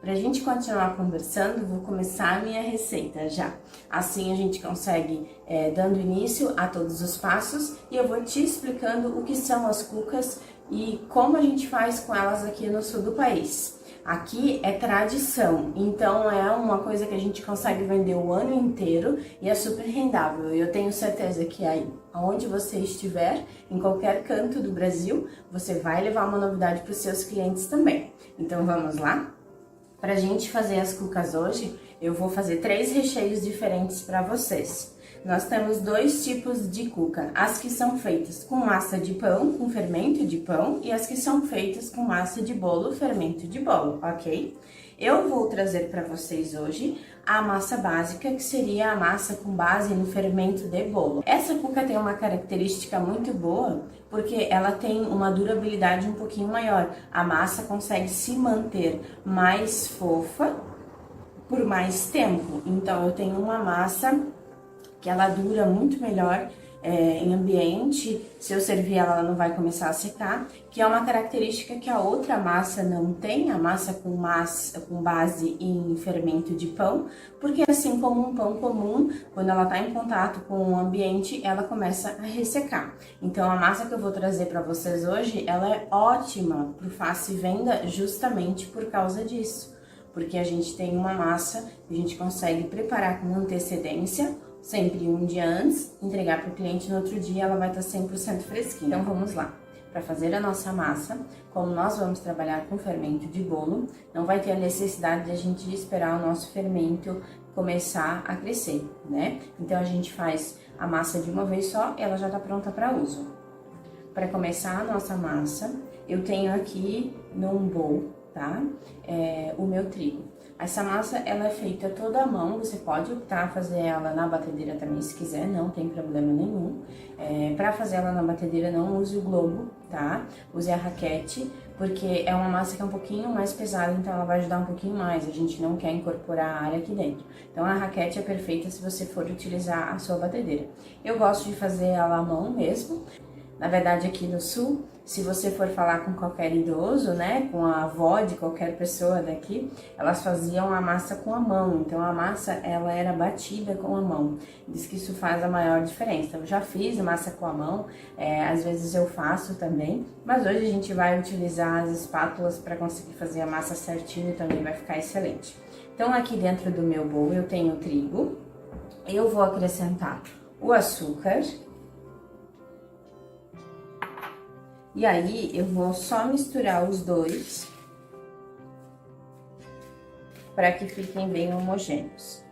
Para a gente continuar conversando, vou começar a minha receita já. Assim a gente consegue dando início a todos os passos e eu vou te explicando o que são as cucas e como a gente faz com elas aqui no sul do país. Aqui é tradição, então é uma coisa que a gente consegue vender o ano inteiro e é super rendável. Eu tenho certeza que aí, aonde você estiver, em qualquer canto do Brasil, você vai levar uma novidade para os seus clientes também. Então vamos lá? Para a gente fazer as cucas hoje, eu vou fazer 3 recheios diferentes para vocês. Nós temos 2 tipos de cuca, as que são feitas com massa de pão, com fermento de pão, e as que são feitas com massa de bolo, fermento de bolo, ok? Eu vou trazer para vocês hoje a massa básica, que seria a massa com base no fermento de bolo. Essa cuca tem uma característica muito boa, porque ela tem uma durabilidade um pouquinho maior. A massa consegue se manter mais fofa por mais tempo. Então, eu tenho uma massa que ela dura muito melhor em ambiente. Se eu servir ela, ela não vai começar a secar, que é uma característica que a outra massa não tem, a massa com base em fermento de pão, porque assim como um pão comum, quando ela está em contato com o ambiente, ela começa a ressecar. Então a massa que eu vou trazer para vocês hoje, ela é ótima para o fácil venda justamente por causa disso, porque a gente tem uma massa que a gente consegue preparar com antecedência, sempre um dia antes, entregar para o cliente no outro dia, ela vai estar 100% fresquinha. Então vamos lá. Para fazer a nossa massa, como nós vamos trabalhar com fermento de bolo, não vai ter a necessidade de a gente esperar o nosso fermento começar a crescer, né? Então a gente faz a massa de uma vez só, ela já está pronta para uso. Para começar a nossa massa, eu tenho aqui num bowl, tá? O meu trigo. Essa massa, ela é feita toda à mão, você pode optar a fazer ela na batedeira também se quiser, não tem problema nenhum. Para fazer ela na batedeira, não use o globo, tá? Use a raquete, porque é uma massa que é um pouquinho mais pesada, então ela vai ajudar um pouquinho mais, a gente não quer incorporar a área aqui dentro. Então a raquete é perfeita se você for utilizar a sua batedeira. Eu gosto de fazer ela à mão mesmo. Na verdade, aqui no sul, se você for falar com qualquer idoso, né, com a avó de qualquer pessoa daqui, elas faziam a massa com a mão. Então, a massa, ela era batida com a mão. Diz que isso faz a maior diferença. Eu já fiz massa com a mão, às vezes eu faço também, mas hoje a gente vai utilizar as espátulas para conseguir fazer a massa certinho, também vai ficar excelente. Então, aqui dentro do meu bowl eu tenho o trigo, eu vou acrescentar o açúcar. E aí, eu vou só misturar os dois para que fiquem bem homogêneos.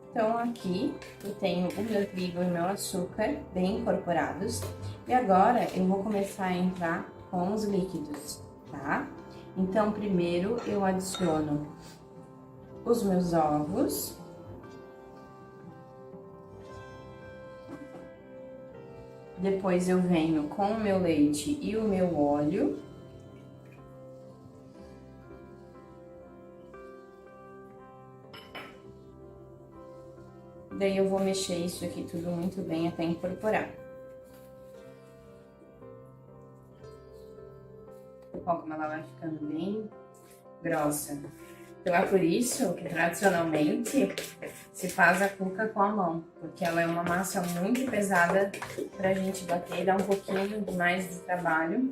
Então, aqui eu tenho o meu trigo e o meu açúcar bem incorporados. E agora, eu vou começar a entrar com os líquidos, tá? Então, primeiro eu adiciono os meus ovos. Depois eu venho com o meu leite e o meu óleo. Daí eu vou mexer isso aqui tudo muito bem até incorporar. Olha como ela vai ficando bem grossa. Então é por isso que tradicionalmente se faz a cuca com a mão, porque ela é uma massa muito pesada pra gente bater e dá um pouquinho mais de trabalho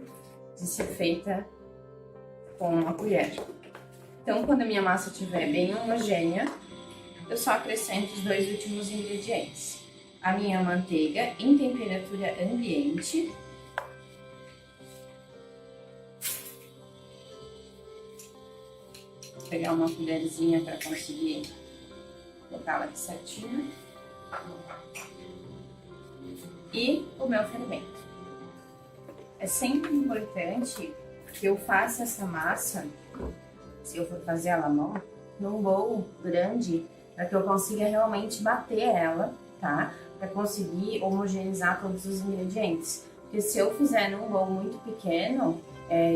de ser feita com uma colher. Então, quando a minha massa estiver bem homogênea, eu só acrescento os 2 últimos ingredientes. A minha manteiga em temperatura ambiente. Vou pegar uma colherzinha para conseguir colocá-la aqui certinho. E o meu fermento. É sempre importante que eu faça essa massa, se eu for fazer ela à mão, num bowl grande, para que eu consiga realmente bater ela, tá? Para conseguir homogeneizar todos os ingredientes. Porque se eu fizer num bowl muito pequeno,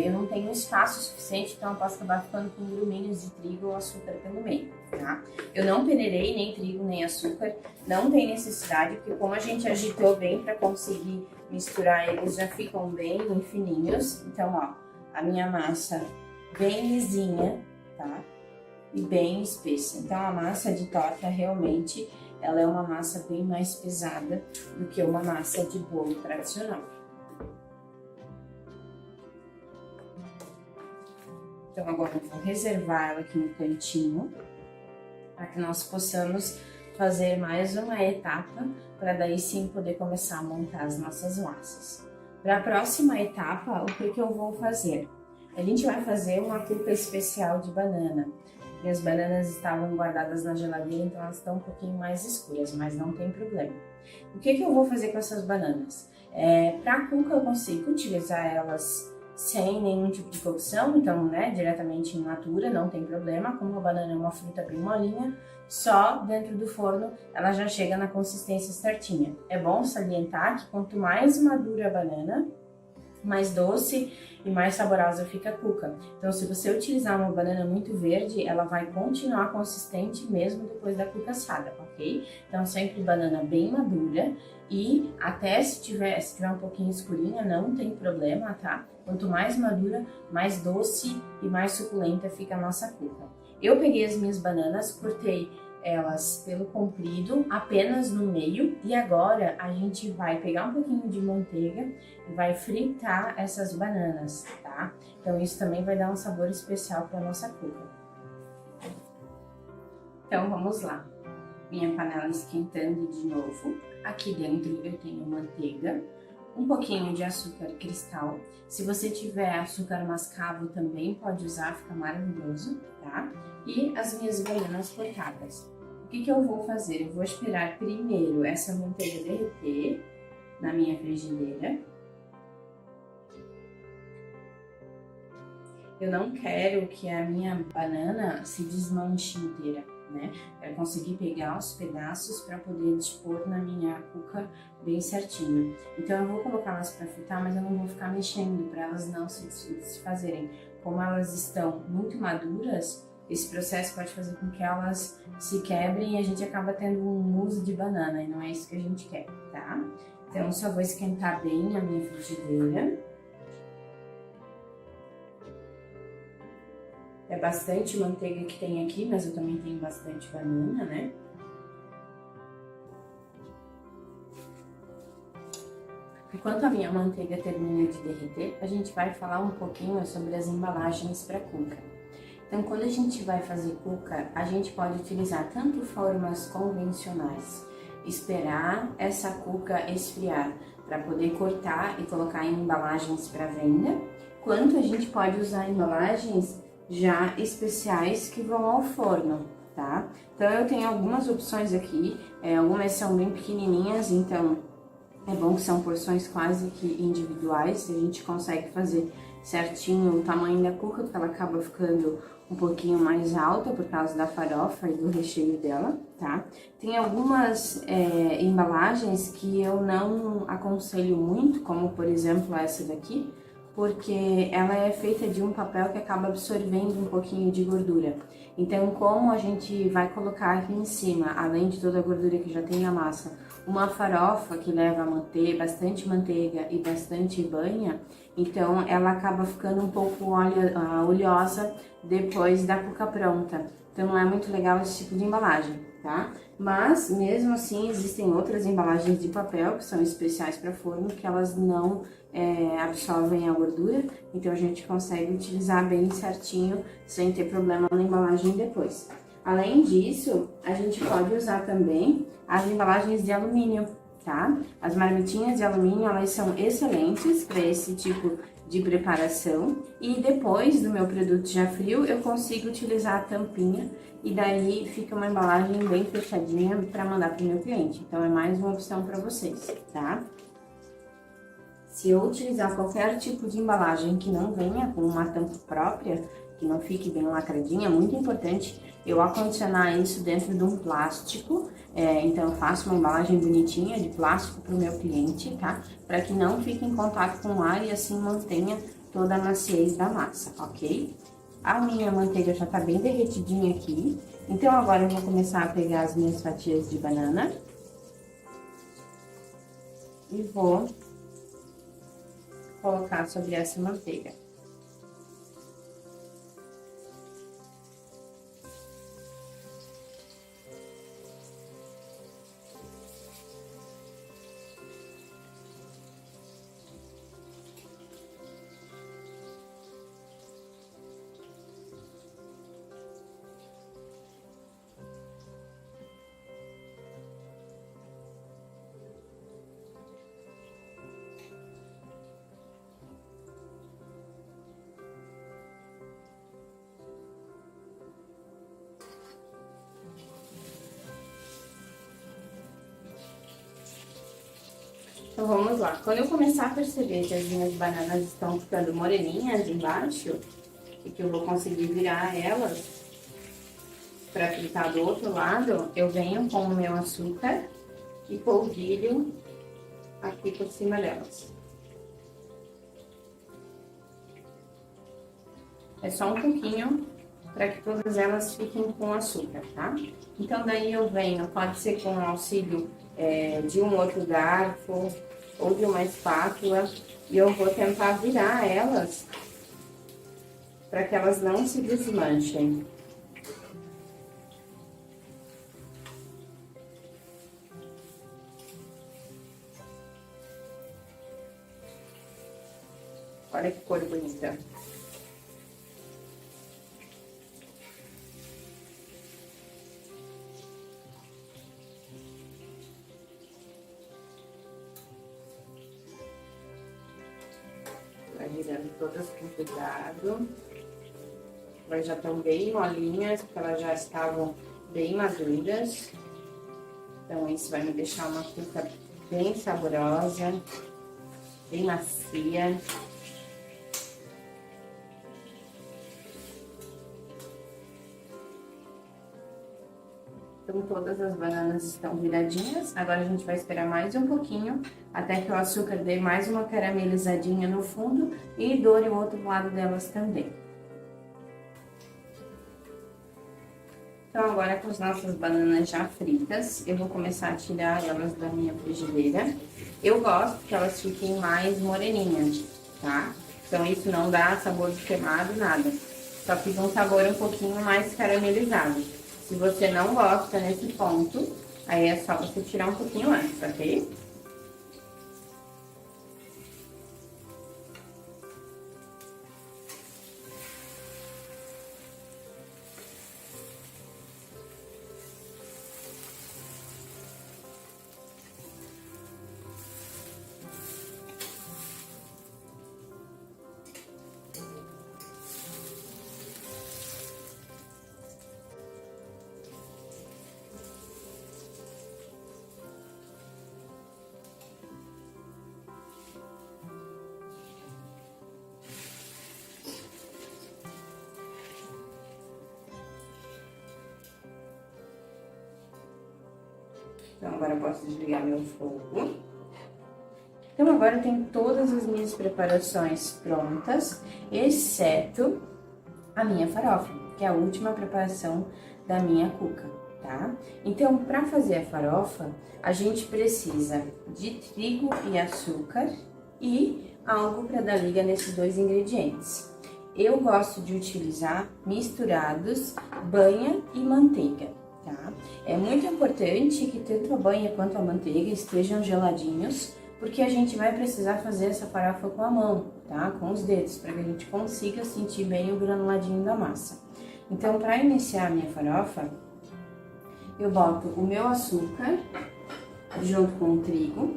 eu não tenho espaço suficiente, então eu posso acabar ficando com gruminhos de trigo ou açúcar pelo meio. tá? Eu não peneirei nem trigo nem açúcar, não tem necessidade, porque como a gente agitou bem para conseguir misturar, eles já ficam bem fininhos. Então, ó, a minha massa bem lisinha, tá? E bem espessa. Então, a massa de torta realmente, ela é uma massa bem mais pesada do que uma massa de bolo tradicional. Então, agora eu vou reservar ela aqui no cantinho, para que nós possamos fazer mais uma etapa, para daí sim poder começar a montar as nossas massas. Para a próxima etapa, o que eu vou fazer? A gente vai fazer uma cuca especial de banana. Minhas bananas estavam guardadas na geladeira, então elas estão um pouquinho mais escuras, mas não tem problema. O que eu vou fazer com essas bananas? Para a cuca eu consigo utilizar elas sem nenhum tipo de cocção, então, né, diretamente in natura, não tem problema. Como a banana é uma fruta bem molinha, só dentro do forno ela já chega na consistência certinha. É bom salientar que quanto mais madura a banana, mais doce e mais saborosa fica a cuca. Então, se você utilizar uma banana muito verde, ela vai continuar consistente mesmo depois da cuca assada, ok? Então, sempre banana bem madura e até se tiver um pouquinho escurinha, não tem problema, tá? Quanto mais madura, mais doce e mais suculenta fica a nossa cuca. Eu peguei as minhas bananas, cortei elas pelo comprido, apenas no meio, e agora a gente vai pegar um pouquinho de manteiga e vai fritar essas bananas, tá? Então isso também vai dar um sabor especial para nossa cuca. Então vamos lá. Minha panela esquentando de novo. Aqui dentro eu tenho manteiga, um pouquinho de açúcar cristal. Se você tiver açúcar mascavo também pode usar, fica maravilhoso, tá? E as minhas bananas cortadas. O que eu vou fazer? Eu vou esperar primeiro essa manteiga derreter na minha frigideira. Eu não quero que a minha banana se desmanche inteira, né? Quero conseguir pegar os pedaços para poder dispor na minha cuca bem certinho. Então eu vou colocá-las para fritar, mas eu não vou ficar mexendo para elas não se desfazerem. Como elas estão muito maduras, esse processo pode fazer com que elas se quebrem e a gente acaba tendo um mousse de banana, e não é isso que a gente quer, tá? Então, só vou esquentar bem a minha frigideira. É bastante manteiga que tem aqui, mas eu também tenho bastante banana, né? Enquanto a minha manteiga termina de derreter, a gente vai falar um pouquinho sobre as embalagens para cuca. Então, quando a gente vai fazer cuca, a gente pode utilizar tanto formas convencionais, esperar essa cuca esfriar para poder cortar e colocar em embalagens para venda, quanto a gente pode usar embalagens já especiais que vão ao forno, tá? Então, eu tenho algumas opções aqui, algumas são bem pequenininhas, então é bom que são porções quase que individuais, a gente consegue fazer certinho o tamanho da cuca, porque ela acaba ficando um pouquinho mais alta por causa da farofa e do recheio dela, tá? Tem algumas embalagens que eu não aconselho muito, como por exemplo essa daqui, porque ela é feita de um papel que acaba absorvendo um pouquinho de gordura. Então, como a gente vai colocar aqui em cima, além de toda a gordura que já tem na massa, uma farofa que leva bastante manteiga e bastante banha, então ela acaba ficando um pouco oleosa depois da cuca pronta. Então não é muito legal esse tipo de embalagem, tá? Mas mesmo assim existem outras embalagens de papel que são especiais para forno, que elas não absorvem a gordura, então a gente consegue utilizar bem certinho sem ter problema na embalagem depois. Além disso, a gente pode usar também as embalagens de alumínio, tá? As marmitinhas de alumínio, elas são excelentes para esse tipo de preparação. E depois do meu produto já frio, eu consigo utilizar a tampinha e daí fica uma embalagem bem fechadinha para mandar para o meu cliente. Então, é mais uma opção para vocês, tá? Se eu utilizar qualquer tipo de embalagem que não venha com uma tampa própria, que não fique bem lacradinha, é muito importante eu acondicionar isso dentro de um plástico. Então eu faço uma embalagem bonitinha de plástico para o meu cliente, tá? Para que não fique em contato com o ar e assim mantenha toda a maciez da massa, ok? A minha manteiga já tá bem derretidinha aqui, Então, agora eu vou começar a pegar as minhas fatias de banana e vou colocar sobre essa manteiga. Então, vamos lá. Quando eu começar a perceber que as minhas bananas estão ficando moreninhas embaixo, e que eu vou conseguir virar elas para fritar do outro lado, eu venho com o meu açúcar e polvilho aqui por cima delas. É só um pouquinho para que todas elas fiquem com açúcar, tá? Então, daí eu venho, pode ser com o auxílio de um outro garfo ou de uma espátula, e eu vou tentar virar elas para que elas não se desmanchem. Olha que cor bonita. Vai virando todas com cuidado. Elas já estão bem molinhas, porque elas já estavam bem maduras. Então, isso vai me deixar uma cuca bem saborosa, bem macia. Então, todas as bananas estão viradinhas. Agora, a gente vai esperar mais um pouquinho, até que o açúcar dê mais uma caramelizadinha no fundo e doure o outro lado delas também. Então, agora com as nossas bananas já fritas, eu vou começar a tirar elas da minha frigideira. Eu gosto que elas fiquem mais moreninhas, tá? Então, isso não dá sabor de queimado, nada. Só fica um sabor um pouquinho mais caramelizado. Se você não gosta nesse ponto, aí é só você tirar um pouquinho antes, ok? Então, agora eu posso desligar meu fogo. Então, agora eu tenho todas as minhas preparações prontas, exceto a minha farofa, que é a última preparação da minha cuca, tá? Então, para fazer a farofa, a gente precisa de trigo e açúcar e algo para dar liga nesses dois ingredientes. Eu gosto de utilizar misturados banha e manteiga. Tá? É muito importante que tanto a banha quanto a manteiga estejam geladinhos, porque a gente vai precisar fazer essa farofa com a mão, tá? Com os dedos, para que a gente consiga sentir bem o granuladinho da massa. Então, para iniciar a minha farofa, eu boto o meu açúcar junto com o trigo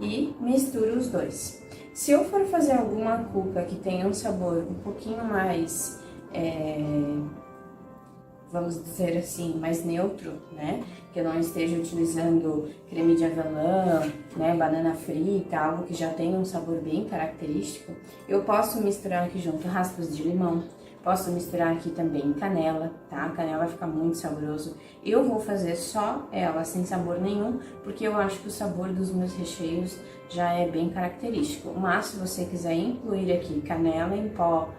e misturo os dois. Se eu for fazer alguma cuca que tenha um sabor um pouquinho mais... vamos dizer assim, mais neutro, né? Que eu não esteja utilizando creme de avelã, né? Banana frita, algo que já tenha um sabor bem característico. Eu posso misturar aqui junto raspas de limão. Posso misturar aqui também canela, tá? Canela fica muito saboroso. Eu vou fazer só ela, sem sabor nenhum, porque eu acho que o sabor dos meus recheios já é bem característico. Mas se você quiser incluir aqui canela em pó,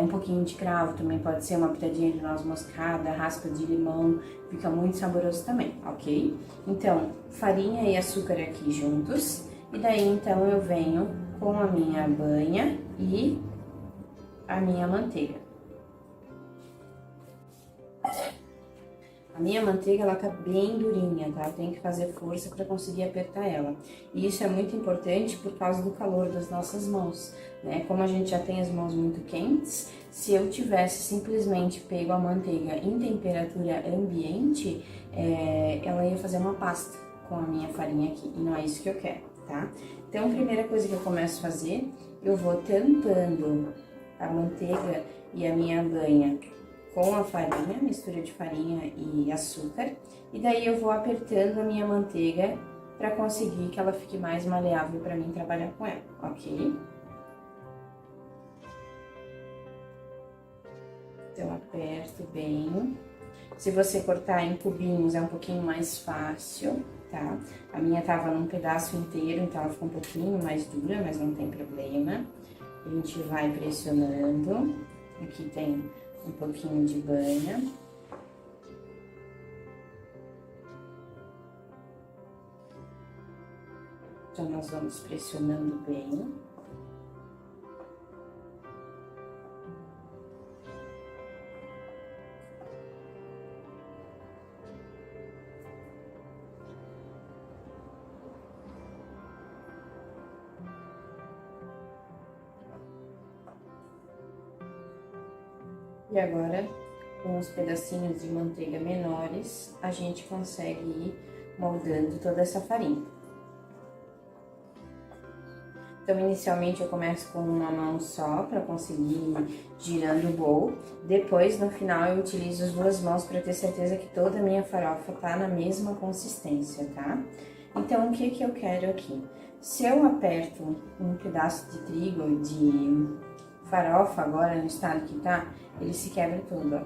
um pouquinho de cravo, também pode ser uma pitadinha de noz moscada, raspa de limão, fica muito saboroso também, ok? Então, farinha e açúcar aqui juntos, e daí então eu venho com a minha banha e a minha manteiga. A minha manteiga, ela tá bem durinha, tá? Eu tenho que fazer força para conseguir apertar ela. E isso é muito importante por causa do calor das nossas mãos, né? Como a gente já tem as mãos muito quentes, se eu tivesse simplesmente pego a manteiga em temperatura ambiente, ela ia fazer uma pasta com a minha farinha aqui, e não é isso que eu quero, tá? Então, a primeira coisa que eu começo a fazer, eu vou tampando a manteiga e a minha banha com a farinha, mistura de farinha e açúcar, e daí eu vou apertando a minha manteiga para conseguir que ela fique mais maleável para mim trabalhar com ela, ok? Então, aperto bem. Se você cortar em cubinhos é um pouquinho mais fácil, tá? A minha tava num pedaço inteiro, então ela ficou um pouquinho mais dura, mas não tem problema. A gente vai pressionando. Aqui tem um pouquinho de banha. Então, nós vamos pressionando bem. E agora, com os pedacinhos de manteiga menores, a gente consegue ir moldando toda essa farinha. Então, inicialmente eu começo com uma mão só para conseguir ir girando o bowl. Depois, no final, eu utilizo as duas mãos para ter certeza que toda a minha farofa tá na mesma consistência, tá? Então, o que que eu quero aqui? Se eu aperto um pedaço de trigo de farofa agora no estado que tá, ele se quebra todo, ó,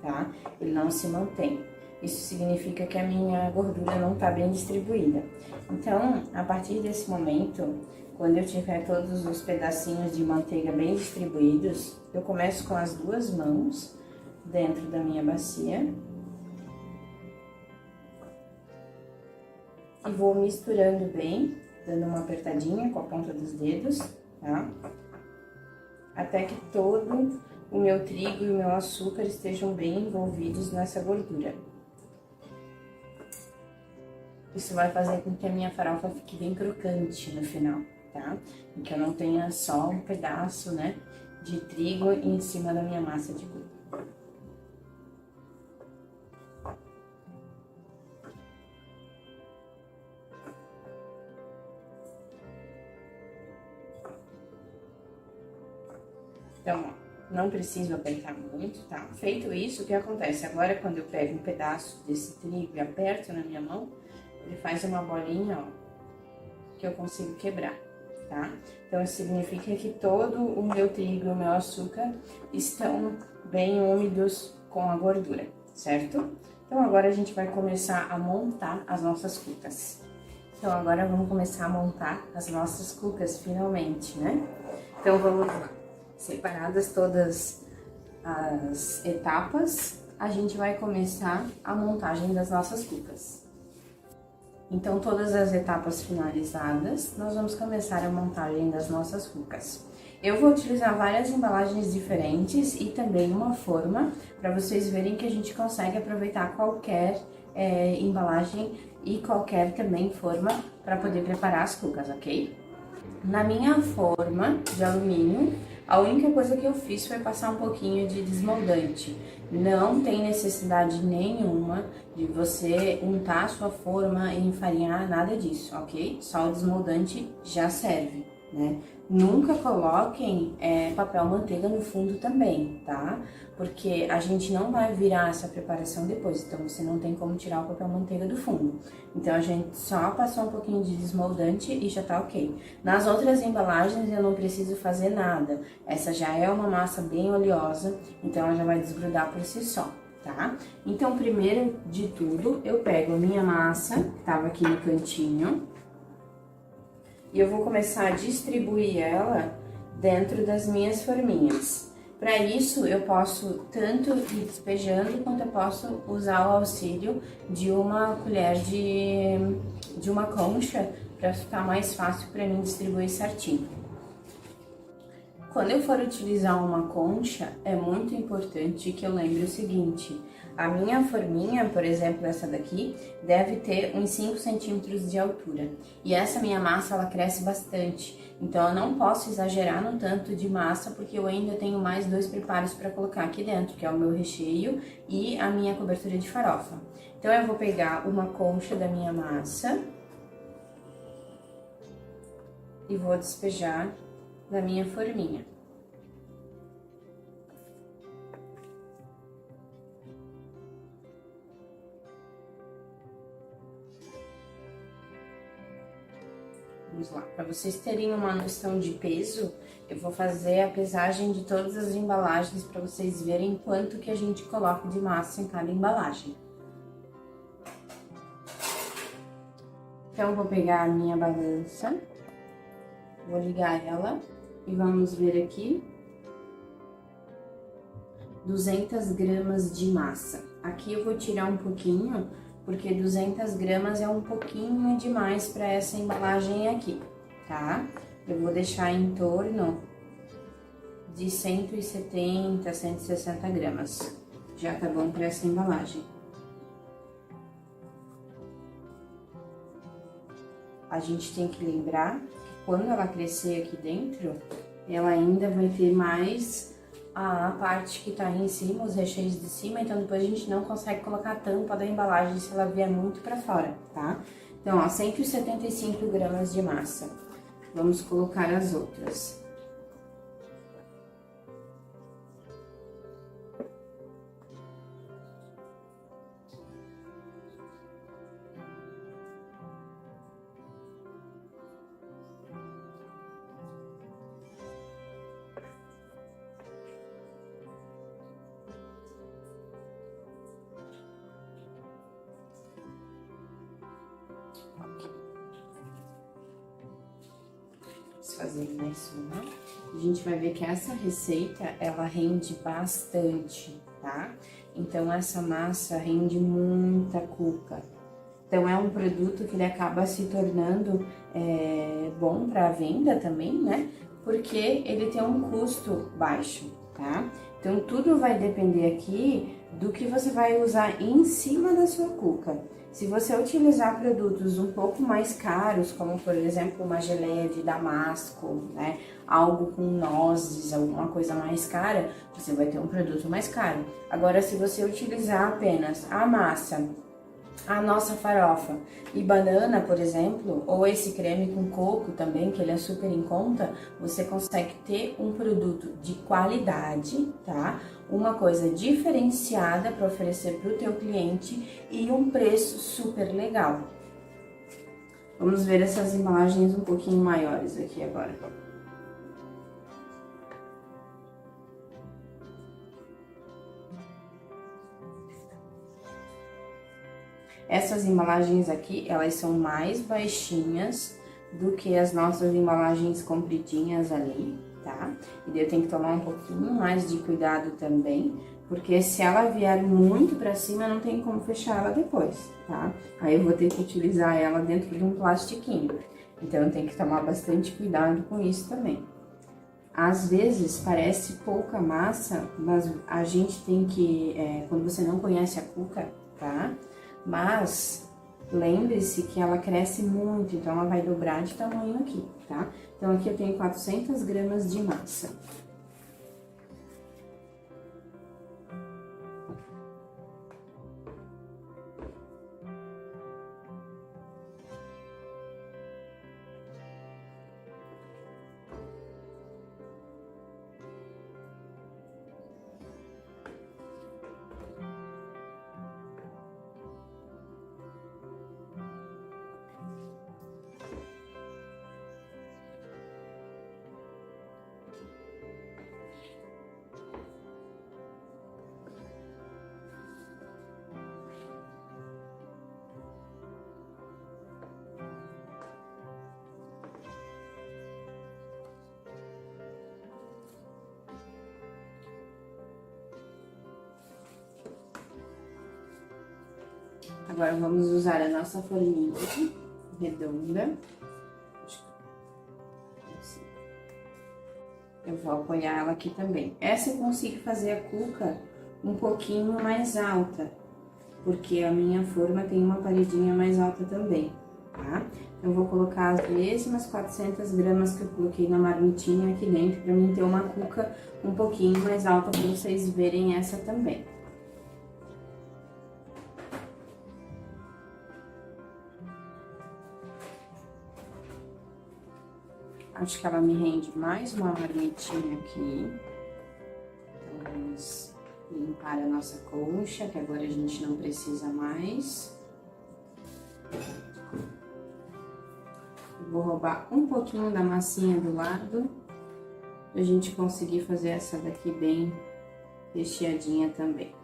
tá? Ele não se mantém. Isso significa que a minha gordura não tá bem distribuída. Então, a partir desse momento, quando eu tiver todos os pedacinhos de manteiga bem distribuídos, eu começo com as duas mãos dentro da minha bacia e vou misturando bem, dando uma apertadinha com a ponta dos dedos, tá? Até que todo o meu trigo e o meu açúcar estejam bem envolvidos nessa gordura. Isso vai fazer com que a minha farofa fique bem crocante no final, tá? E que eu não tenha só um pedaço, né, de trigo em cima da minha massa de bolo. Então, ó, não preciso apertar muito, tá? Feito isso, o que acontece? Agora, quando eu pego um pedaço desse trigo e aperto na minha mão, ele faz uma bolinha, ó, que eu consigo quebrar, tá? Então, isso significa que todo o meu trigo e o meu açúcar estão bem úmidos com a gordura, certo? Então, agora a gente vai começar a montar as nossas cucas. Então, agora vamos começar a montar as nossas cucas, finalmente, né? Então, vamos lá. Separadas todas as etapas, a gente vai começar a montagem das nossas cucas. Então, todas as etapas finalizadas, nós vamos começar a montagem das nossas cucas. Eu vou utilizar várias embalagens diferentes e também uma forma, para vocês verem que a gente consegue aproveitar qualquer embalagem e qualquer também forma para poder preparar as cucas, ok? Na minha forma de alumínio, a única coisa que eu fiz foi passar um pouquinho de desmoldante. Não tem necessidade nenhuma de você untar a sua forma e enfarinhar, nada disso, ok? Só o desmoldante já serve, né? Nunca coloquem papel manteiga no fundo também, tá? Porque a gente não vai virar essa preparação depois, então você não tem como tirar o papel manteiga do fundo. Então a gente só passou um pouquinho de desmoldante e já tá ok. Nas outras embalagens eu não preciso fazer nada. Essa já é uma massa bem oleosa, então ela já vai desgrudar por si só, tá? Então primeiro de tudo eu pego a minha massa, que tava aqui no cantinho, e eu vou começar a distribuir ela dentro das minhas forminhas. Para isso, eu posso tanto ir despejando, quanto eu posso usar o auxílio de uma colher de uma concha, para ficar mais fácil para mim distribuir certinho. Quando eu for utilizar uma concha, é muito importante que eu lembre o seguinte: a minha forminha, por exemplo, essa daqui, deve ter uns 5 centímetros de altura. E essa minha massa, ela cresce bastante. Então, eu não posso exagerar no tanto de massa, porque eu ainda tenho mais 2 preparos para colocar aqui dentro, que é o meu recheio e a minha cobertura de farofa. Então, eu vou pegar uma concha da minha massa e vou despejar da minha forminha. Vamos lá, para vocês terem uma noção de peso, eu vou fazer a pesagem de todas as embalagens para vocês verem quanto que a gente coloca de massa em cada embalagem. Então, eu vou pegar a minha balança, vou ligar ela e vamos ver aqui 200 gramas de massa. Aqui eu vou tirar um pouquinho, porque 200 gramas é um pouquinho demais para essa embalagem aqui, tá? Eu vou deixar em torno de 170, 160 gramas. Já tá bom para essa embalagem. A gente tem que lembrar que quando ela crescer aqui dentro, ela ainda vai ter mais a parte que tá aí em cima, os recheios de cima, então depois a gente não consegue colocar a tampa da embalagem se ela vier muito pra fora, tá? Então, ó, 175 gramas de massa. Vamos colocar as outras. Fazer mais uma. A gente vai ver que essa receita, ela rende bastante, tá? Então, essa massa rende muita cuca. Então, é um produto que ele acaba se tornando bom para venda também, né? Porque ele tem um custo baixo, tá? Então, tudo vai depender aqui do que você vai usar em cima da sua cuca. Se você utilizar produtos um pouco mais caros, como por exemplo uma geleia de damasco, né, algo com nozes, alguma coisa mais cara, você vai ter um produto mais caro. Agora, se você utilizar apenas a massa, a nossa farofa e banana, por exemplo, ou esse creme com coco também, que ele é super em conta, você consegue ter um produto de qualidade, tá? Uma coisa diferenciada para oferecer para o teu cliente e um preço super legal. Vamos ver essas embalagens um pouquinho maiores aqui agora. Essas embalagens aqui, elas são mais baixinhas do que as nossas embalagens compridinhas ali, tá? E daí eu tenho que tomar um pouquinho mais de cuidado também, porque se ela vier muito pra cima, não tem como fechar ela depois, tá? Aí eu vou ter que utilizar ela dentro de um plastiquinho. Então eu tenho que tomar bastante cuidado com isso também. Às vezes parece pouca massa, mas a gente tem que, quando você não conhece a cuca, tá? Mas lembre-se que ela cresce muito, então ela vai dobrar de tamanho aqui, tá? Então aqui eu tenho 400 gramas de massa. Agora vamos usar a nossa forminha redonda. Eu vou apoiar ela aqui também. Essa eu consigo fazer a cuca um pouquinho mais alta, porque a minha forma tem uma paredinha mais alta também, tá? Eu vou colocar as mesmas 400 gramas que eu coloquei na marmitinha aqui dentro, pra mim ter uma cuca um pouquinho mais alta, pra vocês verem essa também. Acho que ela me rende mais uma marmitinha aqui. Então, vamos limpar a nossa concha, que agora a gente não precisa mais. Vou roubar um pouquinho da massinha do lado, pra gente conseguir fazer essa daqui bem recheadinha também.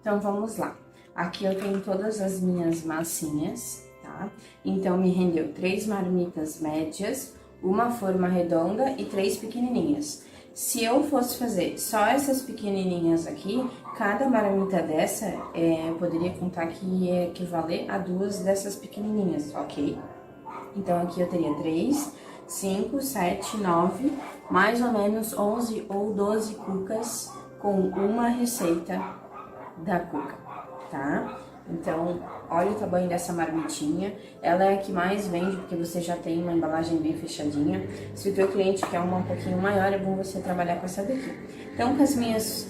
Então, vamos lá. Aqui eu tenho todas as minhas massinhas, tá? Então, me rendeu 3 marmitas médias, uma forma redonda e 3 pequenininhas. Se eu fosse fazer só essas pequenininhas aqui, cada marmita dessa, eu poderia contar que ia equivaler a 2 dessas pequenininhas, ok? Então, aqui eu teria 3, 5, 7, 9, mais ou menos 11 ou 12 cucas com uma receita da cuca, tá? Então, olha o tamanho dessa marmitinha. Ela é a que mais vende, porque você já tem uma embalagem bem fechadinha. Se o teu cliente quer uma um pouquinho maior, é bom você trabalhar com essa daqui. Então, com as minhas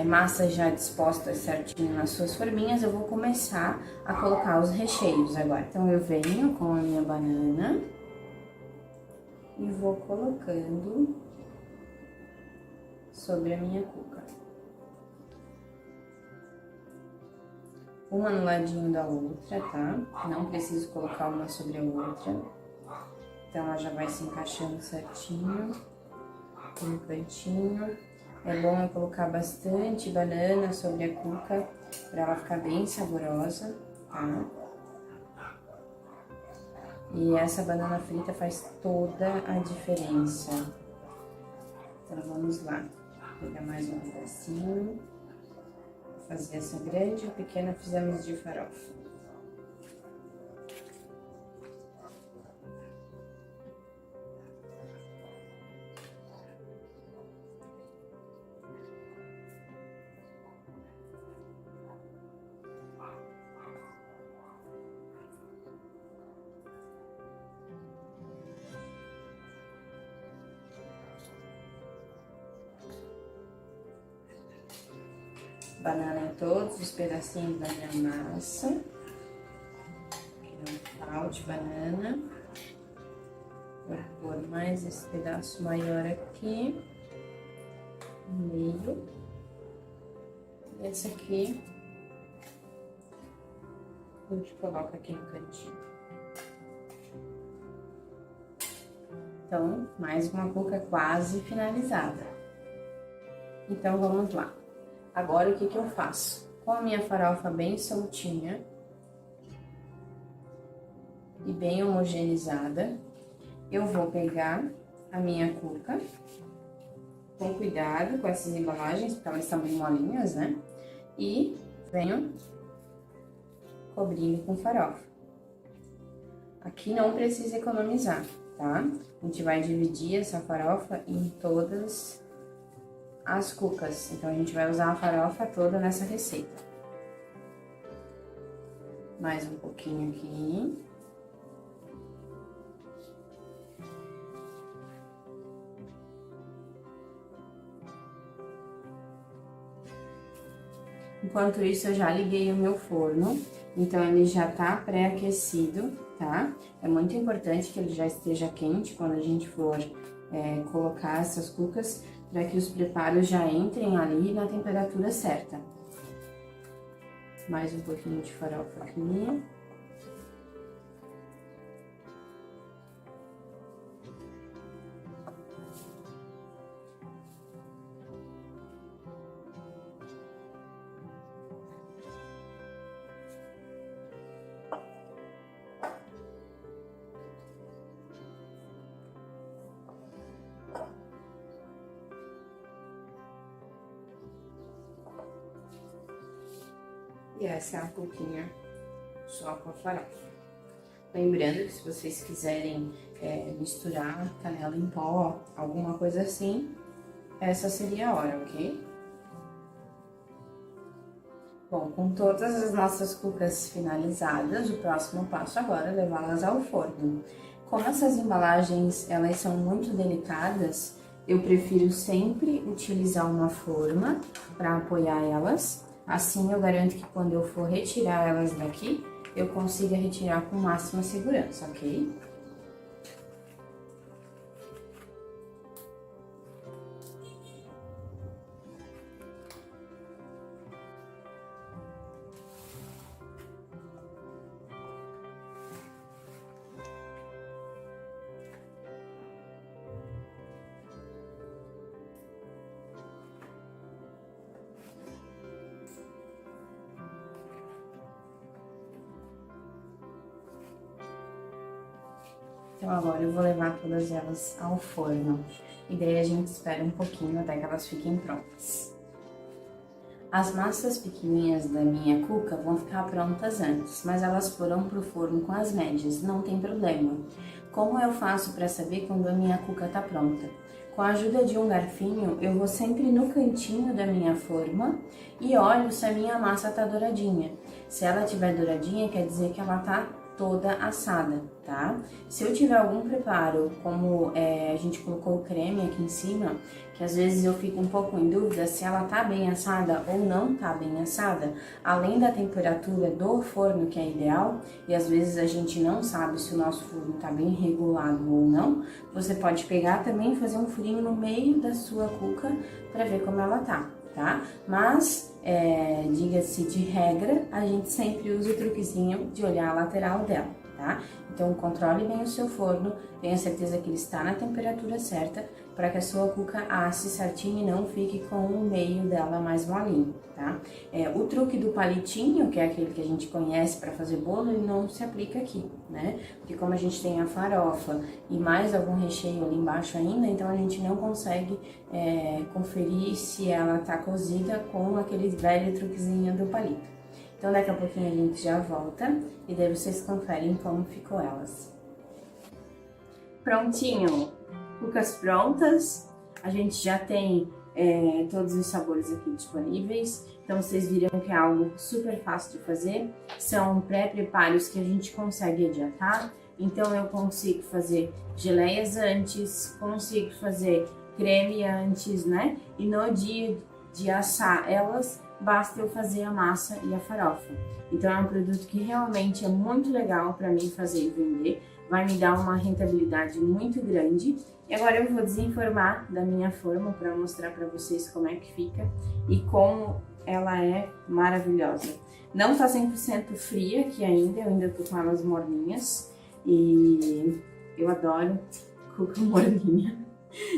massas já dispostas certinho nas suas forminhas, eu vou começar a colocar os recheios agora. Então, eu venho com a minha banana e vou colocando sobre a minha cuca. Uma no ladinho da outra, tá? Não preciso colocar uma sobre a outra. Então, ela já vai se encaixando certinho no cantinho. É bom eu colocar bastante banana sobre a cuca, pra ela ficar bem saborosa, tá? E essa banana frita faz toda a diferença. Então, vamos lá. Vou pegar mais um pedacinho. Fazer essa grande e pequena fizemos de farofa. Banana em todos os pedacinhos da minha massa. Que não falte banana. Vou pôr mais esse pedaço maior aqui. No meio. E esse aqui a gente coloca aqui no cantinho. Então, mais uma cuca quase finalizada. Então, vamos lá. Agora, o que que eu faço? Com a minha farofa bem soltinha e bem homogeneizada, eu vou pegar a minha cuca, com cuidado com essas embalagens, porque elas são bem molinhas, né? E venho cobrindo com farofa. Aqui não precisa economizar, tá? A gente vai dividir essa farofa em todas as cucas. Então, a gente vai usar a farofa toda nessa receita. Mais um pouquinho aqui. Enquanto isso, eu já liguei o meu forno. Então, ele já tá pré-aquecido, tá? É muito importante que ele já esteja quente quando a gente for colocar essas cucas, para que os preparos já entrem ali na temperatura certa. Mais um pouquinho de farofa aqui. E essa é a cuquinha só com a farofa. Lembrando que se vocês quiserem misturar canela em pó, alguma coisa assim, essa seria a hora, ok? Bom, com todas as nossas cucas finalizadas, o próximo passo agora é levá-las ao forno. Como essas embalagens, elas são muito delicadas, eu prefiro sempre utilizar uma forma para apoiar elas. Assim eu garanto que quando eu for retirar elas daqui, eu consiga retirar com máxima segurança, ok? Então agora eu vou levar todas elas ao forno. E daí a gente espera um pouquinho até que elas fiquem prontas. As massas pequenininhas da minha cuca vão ficar prontas antes, mas elas foram pro forno com as médias, não tem problema. Como eu faço para saber quando a minha cuca tá pronta? Com a ajuda de um garfinho, eu vou sempre no cantinho da minha forma e olho se a minha massa tá douradinha. Se ela tiver douradinha, quer dizer que ela tá toda assada, tá? Se eu tiver algum preparo, como a gente colocou o creme aqui em cima, que às vezes eu fico um pouco em dúvida se ela tá bem assada ou não tá bem assada, além da temperatura do forno, que é ideal, e às vezes a gente não sabe se o nosso forno tá bem regulado ou não, você pode pegar também e fazer um furinho no meio da sua cuca para ver como ela tá. Mas, diga-se de regra, a gente sempre usa o truquezinho de olhar a lateral dela, tá? Então, controle bem o seu forno, tenha certeza que ele está na temperatura certa, para que a sua cuca asse certinho e não fique com o meio dela mais molinho, tá? O truque do palitinho, que é aquele que a gente conhece para fazer bolo, ele não se aplica aqui, né? Porque como a gente tem a farofa e mais algum recheio ali embaixo ainda, então a gente não consegue conferir se ela tá cozida com aquele velho truquezinho do palito. Então daqui a pouquinho a gente já volta e daí vocês conferem como ficou elas. Prontinho! Cucas prontas, a gente já tem todos os sabores aqui disponíveis, então vocês viram que é algo super fácil de fazer, são pré-preparos que a gente consegue adiantar, então eu consigo fazer geleias antes, consigo fazer creme antes, né? E no dia de assar elas, basta eu fazer a massa e a farofa. Então é um produto que realmente é muito legal para mim fazer e vender, vai me dar uma rentabilidade muito grande. E agora eu vou desenformar da minha forma para mostrar para vocês como é que fica e como ela é maravilhosa. Não tá 100% fria aqui ainda, eu ainda tô com elas morninhas e eu adoro cuca morninha.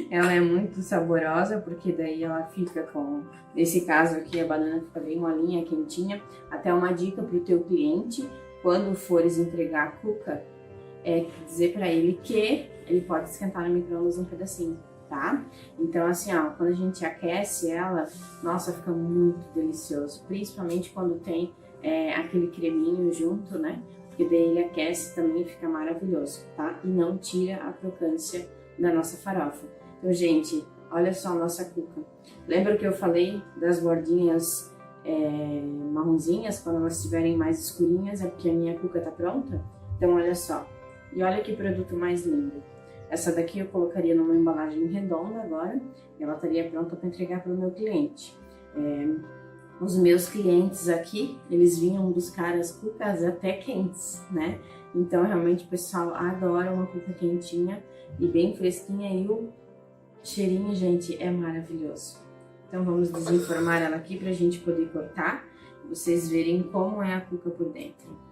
Ela é muito saborosa porque daí ela fica com, nesse caso aqui a banana fica bem molinha, quentinha. Até uma dica para o teu cliente, quando fores entregar a cuca, dizer para ele que ele pode esquentar no micro-ondas um pedacinho, tá? Então assim, ó, quando a gente aquece ela, nossa, fica muito delicioso, principalmente quando tem aquele creminho junto, né? Porque daí ele aquece também e fica maravilhoso, tá? E não tira a crocância da nossa farofa. Então, gente, olha só a nossa cuca. Lembra que eu falei das bordinhas marronzinhas? Quando elas estiverem mais escurinhas é porque a minha cuca tá pronta? Então, olha só. E olha que produto mais lindo. Essa daqui eu colocaria numa embalagem redonda agora. E ela estaria pronta para entregar para o meu cliente. Os meus clientes aqui, eles vinham buscar as cucas até quentes, né? Então, realmente, o pessoal adora uma cuca quentinha e bem fresquinha e o cheirinho, gente, é maravilhoso. Então, vamos desenformar ela aqui pra gente poder cortar e vocês verem como é a cuca por dentro.